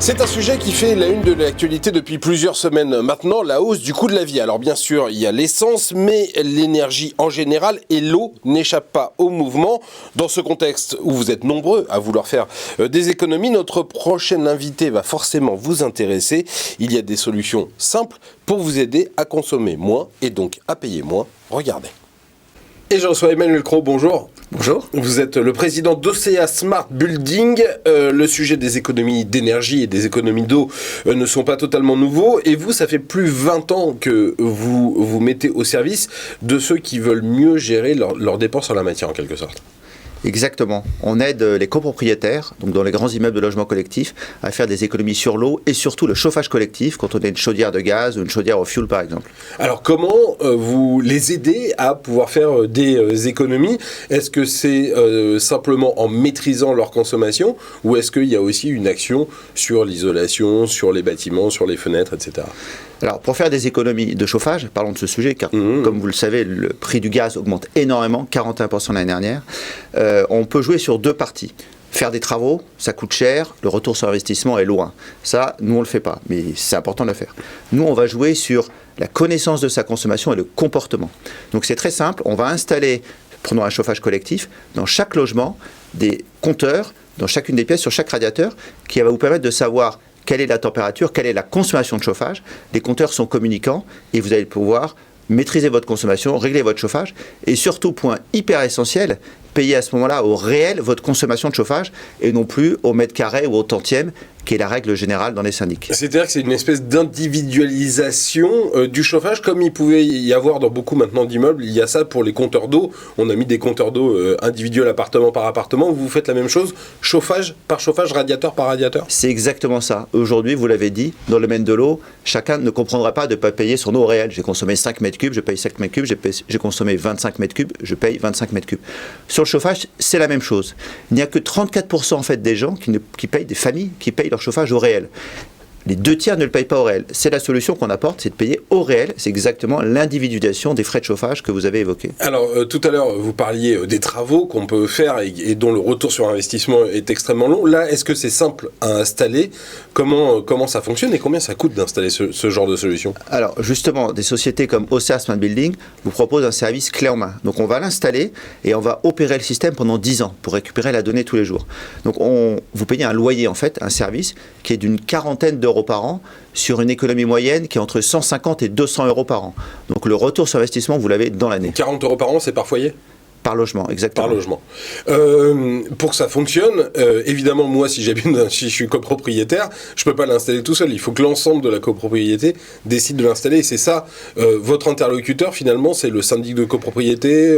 C'est un sujet qui fait la une de l'actualité depuis plusieurs semaines maintenant, la hausse du coût de la vie. Alors bien sûr, il y a l'essence, mais l'énergie en général et l'eau n'échappent pas au mouvement. Dans ce contexte où vous êtes nombreux à vouloir faire des économies, notre prochain invité va forcément vous intéresser. Il y a des solutions simples pour vous aider à consommer moins et donc à payer moins. Regardez. Et je reçois Emmanuel Cros, bonjour. Bonjour. Vous êtes le président d'Ocea Smart Building. Le sujet des économies d'énergie et des économies d'eau ne sont pas totalement nouveaux. Et vous, ça fait plus 20 ans que vous vous mettez au service de ceux qui veulent mieux gérer leurs dépenses en la matière, en quelque sorte. Exactement. On aide les copropriétaires, donc dans les grands immeubles de logement collectif, à faire des économies sur l'eau et surtout le chauffage collectif quand on a une chaudière de gaz ou une chaudière au fioul par exemple. Alors comment vous les aidez à pouvoir faire des économies ? Est-ce que c'est simplement en maîtrisant leur consommation ou est-ce qu'il y a aussi une action sur l'isolation, sur les bâtiments, sur les fenêtres, etc. Alors, pour faire des économies de chauffage, parlons de ce sujet, car comme vous le savez, le prix du gaz augmente énormément, 41% l'année dernière. On peut jouer sur deux parties. Faire des travaux, ça coûte cher, le retour sur investissement est loin. Ça, nous, on ne le fait pas, mais c'est important de le faire. Nous, on va jouer sur la connaissance de sa consommation et le comportement. Donc, c'est très simple, on va installer, prenons un chauffage collectif, dans chaque logement, des compteurs, dans chacune des pièces, sur chaque radiateur, qui va vous permettre de savoir quelle est la température, quelle est la consommation de chauffage. Les compteurs sont communicants et vous allez pouvoir maîtriser votre consommation, régler votre chauffage et surtout, point hyper essentiel, payer à ce moment-là au réel votre consommation de chauffage et non plus au mètre carré ou au tantième, qui est la règle générale dans les syndics. C'est-à-dire que c'est une espèce d'individualisation du chauffage, comme il pouvait y avoir dans beaucoup maintenant d'immeubles. Il y a ça pour les compteurs d'eau. On a mis des compteurs d'eau individuels appartement par appartement. Vous faites la même chose, chauffage par chauffage, radiateur par radiateur ? C'est exactement ça. Aujourd'hui, vous l'avez dit, dans le domaine de l'eau, chacun ne comprendra pas de ne pas payer son eau au réel. J'ai consommé 5 mètres cubes, je paye 5 mètres cubes. J'ai consommé 25 mètres cubes, je paye 25 mètres cubes. Sur le chauffage, c'est la même chose. Il n'y a que 34% en fait des gens qui payent, des familles qui payent leur chauffage au réel. Les 2/3 ne le payent pas au réel. C'est la solution qu'on apporte, c'est de payer au réel. C'est exactement l'individualisation des frais de chauffage que vous avez évoqué. Alors, tout à l'heure, vous parliez des travaux qu'on peut faire et dont le retour sur investissement est extrêmement long. Là, est-ce que c'est simple à installer ? Comment ça fonctionne et combien ça coûte d'installer ce genre de solution ? Alors, justement, des sociétés comme Ocea Smart Building vous proposent un service clé en main. Donc, on va l'installer et on va opérer le système pendant 10 ans pour récupérer la donnée tous les jours. Donc, vous payez un loyer, en fait, un service qui est d'une quarantaine d'euros par an sur une économie moyenne qui est entre 150 et 200 euros par an. Donc le retour sur investissement, vous l'avez dans l'année. 40 euros par an, c'est par foyer ? Par logement, exactement. Par logement. Pour que ça fonctionne, évidemment, moi, si je suis copropriétaire, je ne peux pas l'installer tout seul. Il faut que l'ensemble de la copropriété décide de l'installer. Et c'est ça, votre interlocuteur, finalement, c'est le syndic de copropriété,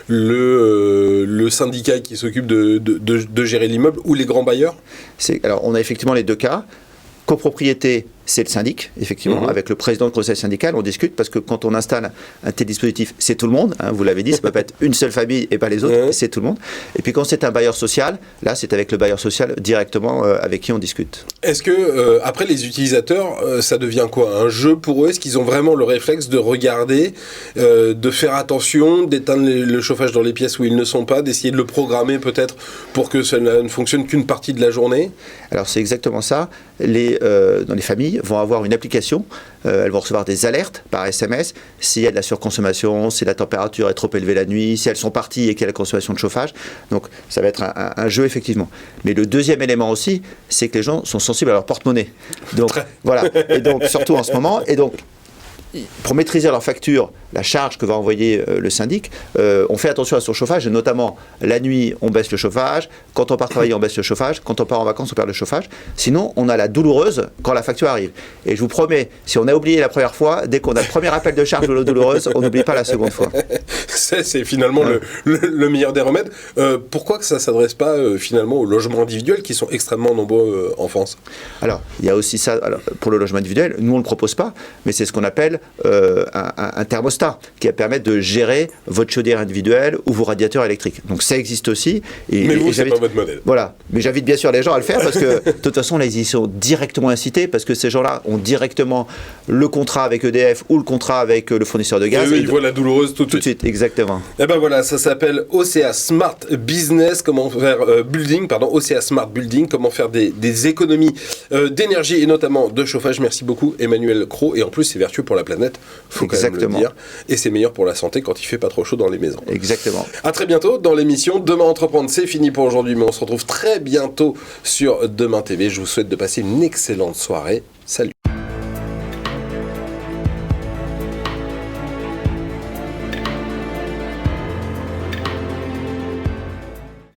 le syndicat qui s'occupe de gérer l'immeuble ou les grands bailleurs ? Alors, on a effectivement les deux cas. Copropriété, c'est le syndic, effectivement, avec le président du conseil syndical, on discute, parce que quand on installe un tel dispositif, c'est tout le monde, hein, vous l'avez dit, ça ne peut pas être une seule famille et pas les autres, c'est tout le monde. Et puis quand c'est un bailleur social, là, c'est avec le bailleur social directement avec qui on discute. Est-ce que, après, les utilisateurs, ça devient quoi ? Un jeu pour eux ? Est-ce qu'ils ont vraiment le réflexe de regarder, de faire attention, d'éteindre le chauffage dans les pièces où ils ne sont pas, d'essayer de le programmer peut-être pour que ça ne fonctionne qu'une partie de la journée ? Alors c'est exactement ça. Dans les familles vont avoir une application, elles vont recevoir des alertes par SMS s'il y a de la surconsommation, si la température est trop élevée la nuit, si elles sont parties et qu'il y a la consommation de chauffage. Donc ça va être un jeu effectivement. Mais le deuxième élément aussi, c'est que les gens sont sensibles à leur porte-monnaie. Donc voilà, et donc surtout en ce moment, et donc pour maîtriser leur facture, la charge que va envoyer le syndic, on fait attention à son chauffage, et notamment la nuit, on baisse le chauffage, quand on part travailler, on baisse le chauffage, quand on part en vacances, on perd le chauffage. Sinon, on a la douloureuse quand la facture arrive. Et je vous promets, si on a oublié la première fois, dès qu'on a le premier appel de charge de l'eau douloureuse, on n'oublie pas la seconde fois. C'est finalement le meilleur des remèdes. Pourquoi que ça ne s'adresse pas finalement aux logements individuels qui sont extrêmement nombreux en France ? Alors, il y a aussi ça, pour le logement individuel, nous on ne le propose pas, mais c'est ce qu'on appelle un thermostat. thermostat qui va permettre de gérer votre chaudière individuelle ou vos radiateurs électriques. Donc ça existe aussi. Mais vous, c'est pas votre modèle. Voilà. Mais j'invite bien sûr les gens à le faire parce que de toute façon, là, ils y sont directement incités parce que ces gens-là ont directement le contrat avec EDF ou le contrat avec le fournisseur de gaz. Et eux, ils voient la douloureuse tout de suite. Exactement. Et ben voilà, ça s'appelle OCA Smart Business, comment faire OCA Smart Building, comment faire des économies d'énergie et notamment de chauffage. Merci beaucoup Emmanuel Cros. Et en plus, c'est vertueux pour la planète, faut quand même le dire. Et c'est meilleur pour la santé quand il fait pas trop chaud dans les maisons. Exactement. À très bientôt dans l'émission Demain Entreprendre. C'est fini pour aujourd'hui, mais on se retrouve très bientôt sur Demain TV. Je vous souhaite de passer une excellente soirée. Salut.